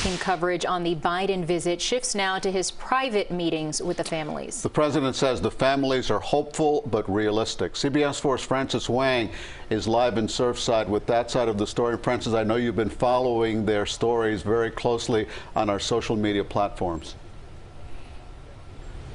Team coverage on the Biden visit shifts now to his private meetings with the families. The president says the families are hopeful but realistic. CBS 4's Francis Wang is live in Surfside with that side of the story. Francis, I know you've been following their stories very closely on our social media platforms.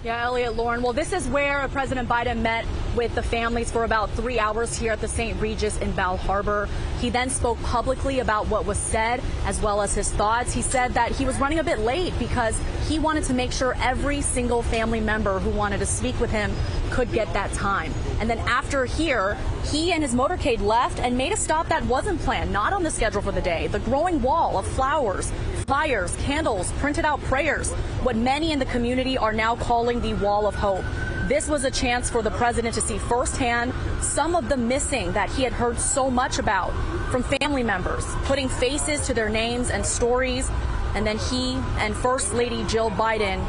Yeah, Elliot, Lauren. Well, this is where President Biden met with the families for about 3 hours here at the St. Regis in Bal Harbour. He then spoke publicly about what was said as well as his thoughts. He said that he was running a bit late because he wanted to make sure every single family member who wanted to speak with him could get that time. And then after here, he and his motorcade left and made a stop that wasn't planned, not on the schedule for the day. The growing wall of flowers, flyers, candles, printed out prayers, what many in the community are now calling the Wall of Hope. This was a chance for the president to see firsthand some of the missing that he had heard so much about from family members, putting faces to their names and stories, and then he and First Lady Jill Biden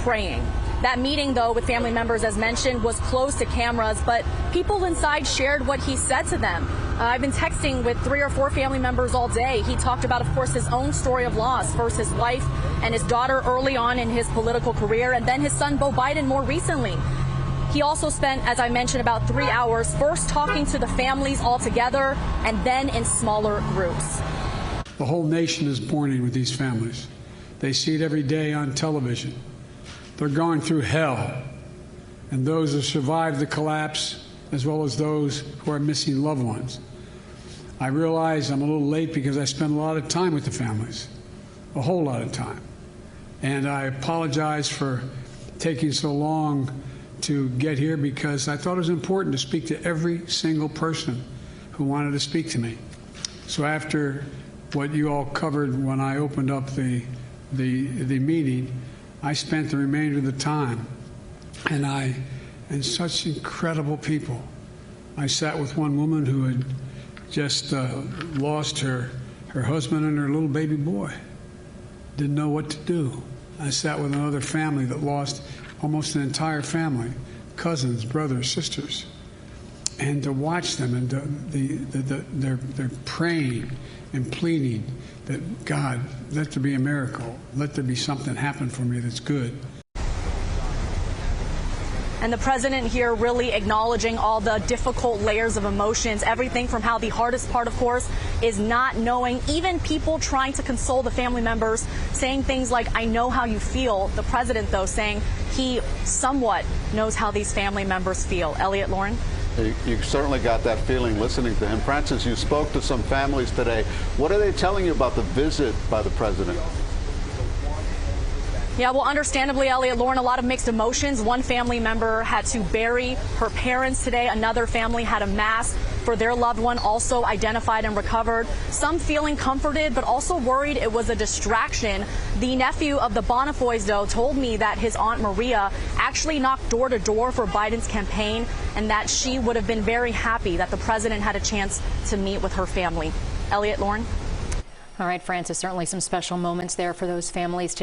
praying. That meeting, though, with family members, as mentioned, was closed to cameras, but people inside shared what he said to them. I've been texting with 3 or 4 family members all day. He talked about, of course, his own story of loss. First, his wife and his daughter early on in his political career, and then his son, Beau Biden, more recently. He also spent, as I mentioned, about 3 hours, first talking to the families all together and then in smaller groups. The whole nation is mourning with these families. They see it every day on television. They're going through hell, and those who survived the collapse, as well as those who are missing loved ones. I realize I'm a little late because I spent a lot of time with the families, a whole lot of time. And I apologize for taking so long to get here because I thought it was important to speak to every single person who wanted to speak to me. So after what you all covered when I opened up the meeting, I spent the remainder of the time, and such incredible people. I sat with one woman who had just lost her husband and her little baby boy. Didn't know what to do. I sat with another family that lost almost an entire family, cousins, brothers, sisters. And to watch them, and they're praying and pleading that, God, let there be a miracle. Let there be something happen for me that's good. And the president here really acknowledging all the difficult layers of emotions, everything from how the hardest part, of course, is not knowing, even people trying to console the family members, saying things like, I know how you feel. The president, though, saying he somewhat knows how these family members feel. Elliot, Lauren? You certainly got that feeling listening to him. Francis, you spoke to some families today. What are they telling you about the visit by the president? Yeah, well, understandably, Elliot, Lauren, a lot of mixed emotions. One family member had to bury her parents today. Another family had a mass for their loved one, also identified and recovered. Some feeling comforted, but also worried it was a distraction. The nephew of the Bonifoys, though, told me that his Aunt Maria actually knocked door to door for Biden's campaign and that she would have been very happy that the president had a chance to meet with her family. Elliot, Lauren? All right, Francis, certainly some special moments there for those families today.